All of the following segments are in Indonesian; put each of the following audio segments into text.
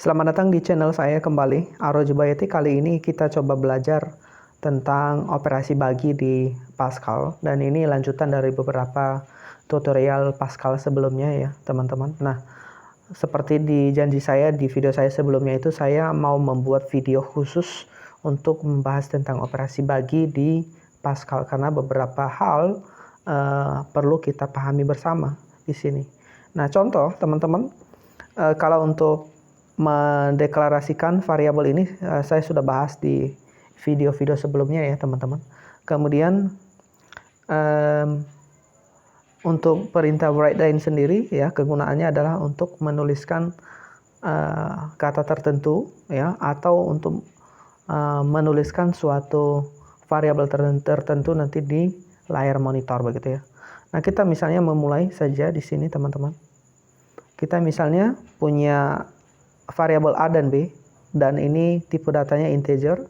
Selamat datang di channel saya kembali, Arojo Bayati. Kali ini kita coba belajar tentang operasi bagi di Pascal. Dan ini lanjutan dari beberapa tutorial Pascal sebelumnya ya teman-teman. Nah, seperti di janji saya di video saya sebelumnya itu, saya mau membuat video khusus untuk membahas tentang operasi bagi di Pascal. Karena beberapa hal perlu kita pahami bersama di sini. Nah, contoh teman-teman, kalau untuk mendeklarasikan variabel ini saya sudah bahas di video-video sebelumnya ya teman-teman. Kemudian untuk perintah writeLine sendiri ya, kegunaannya adalah untuk menuliskan kata tertentu ya, atau untuk menuliskan suatu variabel tertentu nanti di layar monitor begitu ya. Nah, kita misalnya memulai saja di sini teman-teman. Kita misalnya punya variabel A dan B, dan ini tipe datanya integer.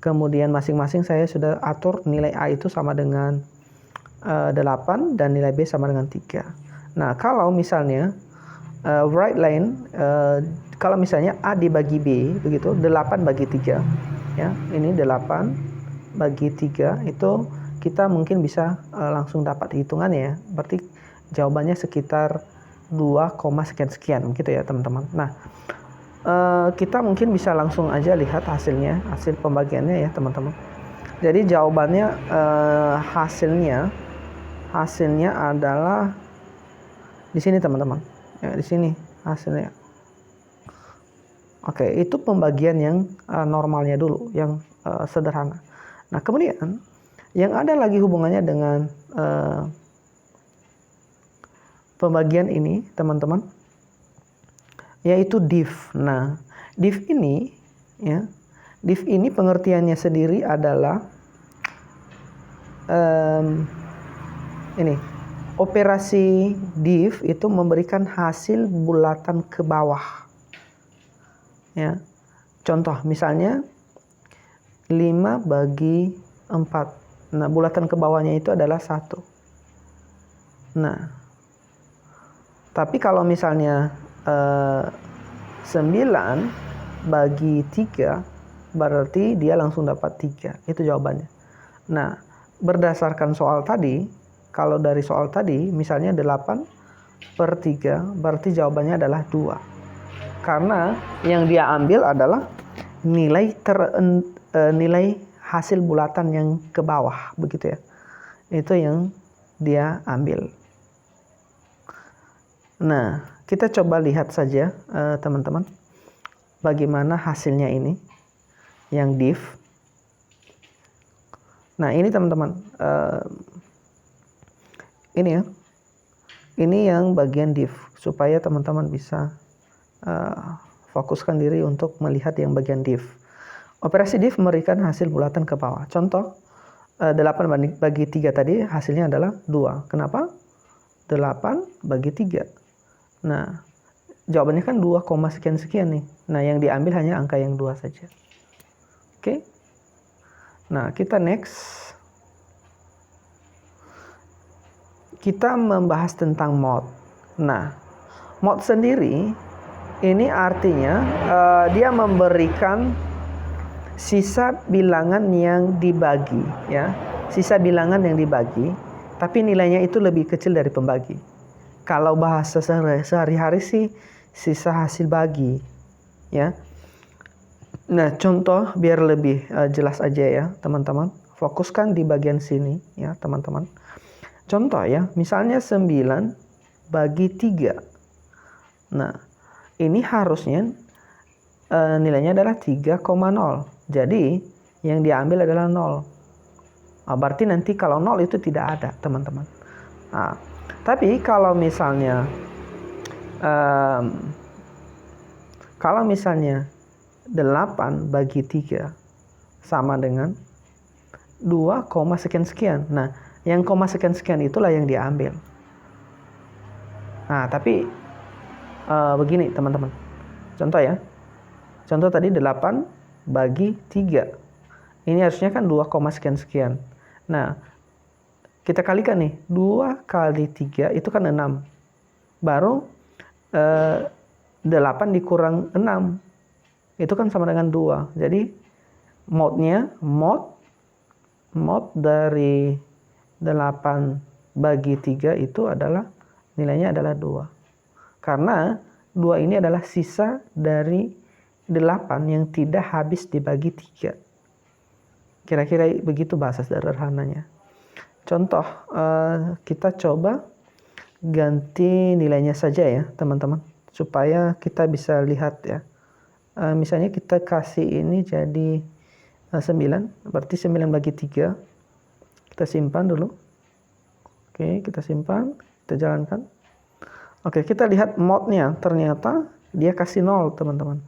Kemudian masing-masing saya sudah atur nilai A itu sama dengan 8 dan nilai B sama dengan 3. Nah, kalau misalnya writeLine, kalau misalnya A dibagi B begitu, 8 bagi 3 ya, ini 8 bagi 3 itu kita mungkin bisa langsung dapat hitungannya ya. Berarti jawabannya sekitar 2, sekian gitu ya teman-teman. Nah, kita mungkin bisa langsung aja lihat hasilnya, hasil pembagiannya ya teman-teman. Jadi jawabannya hasilnya adalah di sini teman-teman. Ya, di sini hasilnya. Oke, itu pembagian yang normalnya dulu, yang sederhana. Nah, kemudian yang ada lagi hubungannya dengan pembagian ini teman-teman, yaitu div. Nah, div ini ya, div ini pengertiannya sendiri adalah ini, operasi div itu memberikan hasil bulatan ke bawah ya. Contoh misalnya 5 bagi 4. Nah, bulatan ke bawahnya itu adalah 1. Nah, tapi kalau misalnya 9 bagi 3, berarti dia langsung dapat 3. Itu jawabannya. Nah, berdasarkan soal tadi, kalau dari soal tadi misalnya 8/3, berarti jawabannya adalah 2. Karena yang dia ambil adalah nilai hasil bulatan yang ke bawah begitu ya. Itu yang dia ambil. Nah, kita coba lihat saja teman-teman, bagaimana hasilnya ini yang div. Nah, ini teman-teman, ini ya, ini yang bagian div, supaya teman-teman bisa fokuskan diri untuk melihat yang bagian div. Operasi div memberikan hasil bulatan ke bawah. Contoh 8 bagi 3 tadi hasilnya adalah 2. Kenapa? 8 bagi 3. Nah, jawabannya kan 2, sekian nih. Nah, yang diambil hanya angka yang 2 saja. Oke. Nah, kita next. Kita membahas tentang mod. Nah, mod sendiri ini artinya dia memberikan sisa bilangan yang dibagi ya. Sisa bilangan yang dibagi, tapi nilainya itu lebih kecil dari pembagi. Kalau bahasa sehari-hari sih sisa hasil bagi ya. Nah, contoh biar lebih jelas aja ya teman-teman, fokuskan di bagian sini ya teman-teman. Contoh ya, misalnya 9 bagi 3. Nah, ini harusnya nilainya adalah 3,0. Jadi yang diambil adalah 0. Berarti nanti kalau 0 itu tidak ada teman-teman. Nah, tapi kalau misalnya 8 bagi 3 sama dengan 2, sekian. Nah, yang sekian itulah yang diambil. Nah, tapi begini teman-teman. Contoh ya. Contoh tadi 8 bagi 3. Ini harusnya kan 2, sekian. Nah, kita kalikan nih. 2 kali 3 itu kan 6. Baru 8 dikurang 6. itu kan sama dengan 2. Jadi modnya, mod dari 8 bagi 3 itu adalah nilainya adalah 2. Karena 2 ini adalah sisa dari 8 yang tidak habis dibagi 3. Kira-kira begitu bahasa sederhananya. Contoh, kita coba ganti nilainya saja ya teman-teman, supaya kita bisa lihat ya. Misalnya kita kasih ini jadi 9, berarti 9 bagi 3. Kita simpan dulu. Oke, kita simpan, kita jalankan. Oke, kita lihat modnya, ternyata dia kasih 0 teman-teman.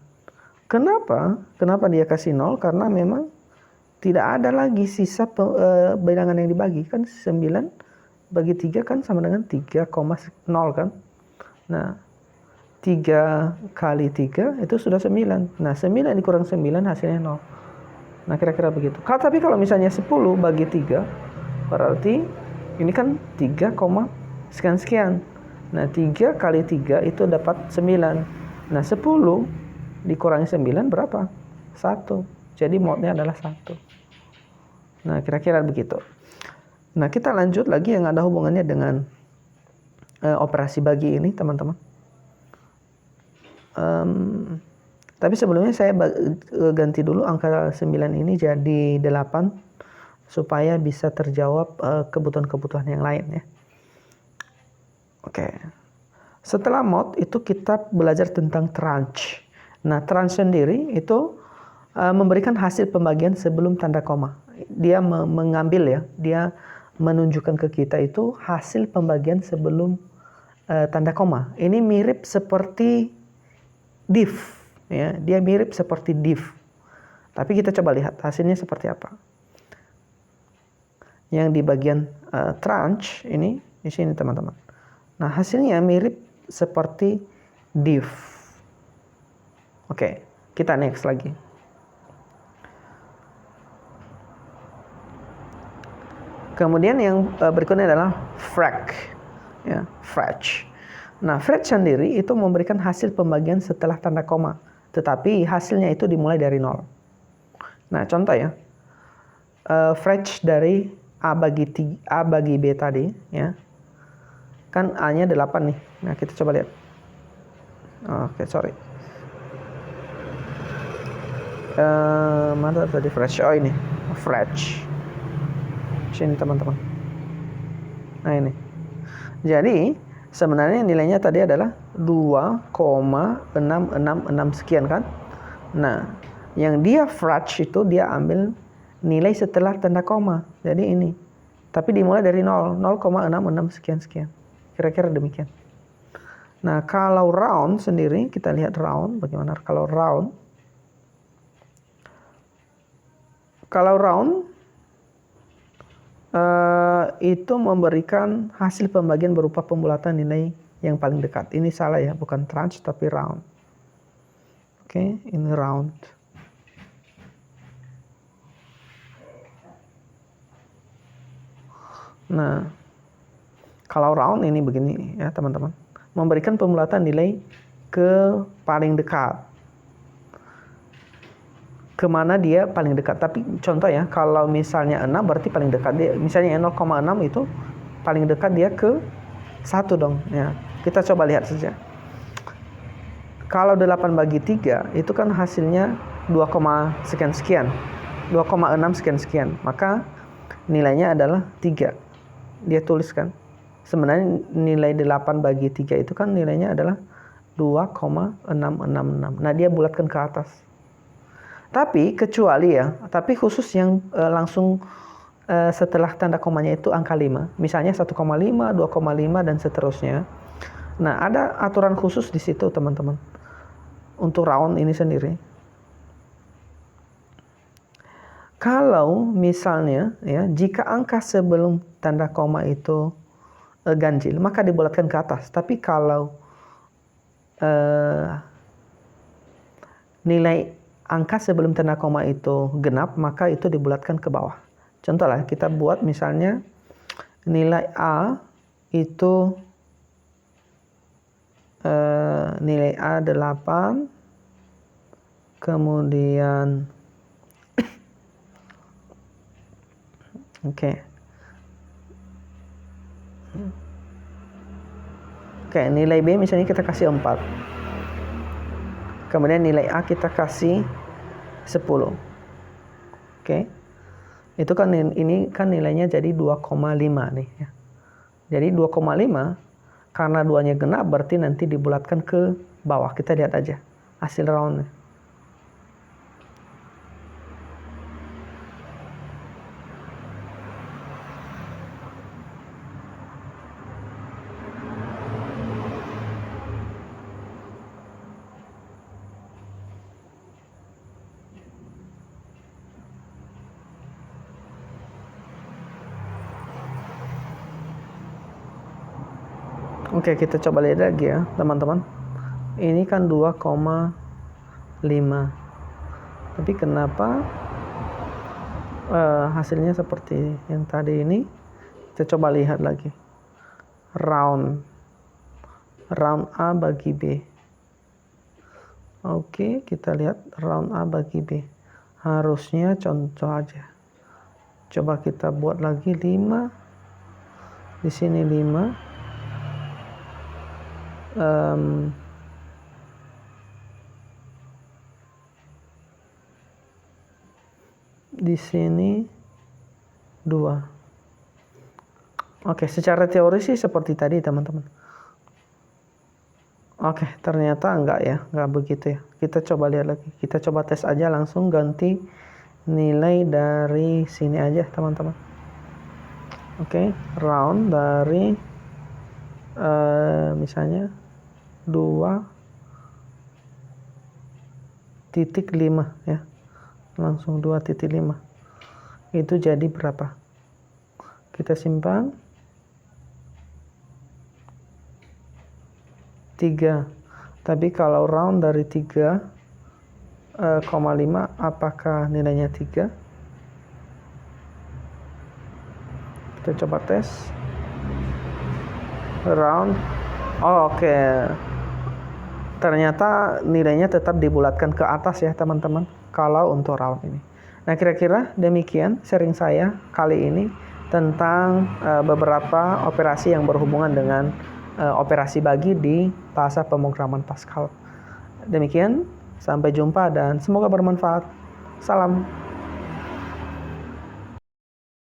Kenapa dia kasih 0? Karena memang tidak ada lagi sisa bilangan yang dibagi. Kan 9 bagi 3 kan sama dengan 3,0 kan. Nah, 3 kali 3 itu sudah 9. Nah, 9 dikurang 9 hasilnya 0. Nah, kira-kira begitu. Tapi kalau misalnya 10 bagi 3, berarti ini kan 3, sekian-sekian. Nah, 3 kali 3 itu dapat 9. Nah, 10 dikurangi 9 berapa? 1. Jadi modnya adalah 1. Nah, kira-kira begitu. Nah, kita lanjut lagi yang ada hubungannya dengan operasi bagi ini, teman-teman. Tapi sebelumnya saya ganti dulu angka 9 ini jadi 8 supaya bisa terjawab kebutuhan-kebutuhan yang lain ya. Oke. Setelah mod itu kita belajar tentang tranche. Nah, tranche sendiri itu memberikan hasil pembagian sebelum tanda koma. Dia mengambil ya, dia menunjukkan ke kita itu hasil pembagian sebelum tanda koma. Ini mirip seperti div, ya. Dia mirip seperti div. Tapi kita coba lihat hasilnya seperti apa. Yang di bagian tranche ini di sini teman-teman. Nah, hasilnya mirip seperti div. Oke, kita next lagi. Kemudian yang berikutnya adalah frac, ya, frac. Nah, frac sendiri itu memberikan hasil pembagian setelah tanda koma, tetapi hasilnya itu dimulai dari 0. Nah, contoh ya, frac dari A bagi B tadi, ya, kan A-nya 8 nih. Nah, kita coba lihat. Oke, sorry. Mana tadi frac? Oh, ini frac. Sini teman-teman. Nah, ini. Jadi sebenarnya nilainya tadi adalah 2,666 sekian kan. Nah, yang dia frac itu dia ambil nilai setelah tanda koma. Jadi ini. Tapi dimulai dari 0, 0,66 sekian-sekian. Kira-kira demikian. Nah, kalau round sendiri, kita lihat round. Bagaimana kalau round? Kalau round itu memberikan hasil pembagian berupa pembulatan nilai yang paling dekat. Ini salah ya, bukan tranche tapi round. Oke, ini round. Nah, kalau round ini begini ya teman-teman, memberikan pembulatan nilai ke paling dekat. Kemana dia paling dekat. Tapi contoh ya, kalau misalnya 6 berarti paling dekat dia, misalnya 0,6 itu paling dekat dia ke 1 dong ya. Kita coba lihat saja. Kalau 8 bagi 3 itu kan hasilnya 2, sekian-sekian. 2,6 sekian-sekian. Maka nilainya adalah 3. Dia tuliskan. Sebenarnya nilai 8 bagi 3 itu kan nilainya adalah 2,666. Nah, dia bulatkan ke atas. Tapi kecuali ya, tapi khusus yang langsung setelah tanda komanya itu angka 5. Misalnya 1,5, 2,5 dan seterusnya. Nah, ada aturan khusus di situ teman-teman. Untuk round ini sendiri. Kalau misalnya ya, jika angka sebelum tanda koma itu ganjil, maka dibulatkan ke atas. Tapi kalau nilai angka sebelum tanda koma itu genap, maka itu dibulatkan ke bawah. Contoh lah, kita buat misalnya nilai A itu nilai A 8, kemudian oke, nilai B misalnya kita kasih 4. Kemudian nilai A kita kasih 10. Oke. Itu kan ini kan nilainya jadi 2,5 nih ya. Jadi 2,5 karena 2-nya genap berarti nanti dibulatkan ke bawah. Kita lihat aja hasil roundnya. Oke, kita coba lihat lagi ya, teman-teman. Ini kan 2,5. Tapi kenapa hasilnya seperti yang tadi ini? Kita coba lihat lagi. Round A bagi B. Oke, kita lihat round A bagi B. Harusnya contoh aja. Coba kita buat lagi 5. Di sini 5. Di sini 2. Oke, secara teori sih seperti tadi teman-teman. Oke, ternyata enggak begitu ya. Kita coba lihat lagi. Kita coba tes aja, langsung ganti nilai dari sini aja teman-teman. Oke, round dari misalnya 2,5 ya. Langsung 2,5. Itu jadi berapa? Kita simpan 3. Tapi kalau round dari 3,5 apakah nilainya 3? Kita coba tes. Round. Oke. Ternyata nilainya tetap dibulatkan ke atas ya teman-teman, kalau untuk round ini. Nah, kira-kira demikian sharing saya kali ini tentang beberapa operasi yang berhubungan dengan operasi bagi di bahasa pemrograman Pascal. Demikian, sampai jumpa dan semoga bermanfaat. Salam.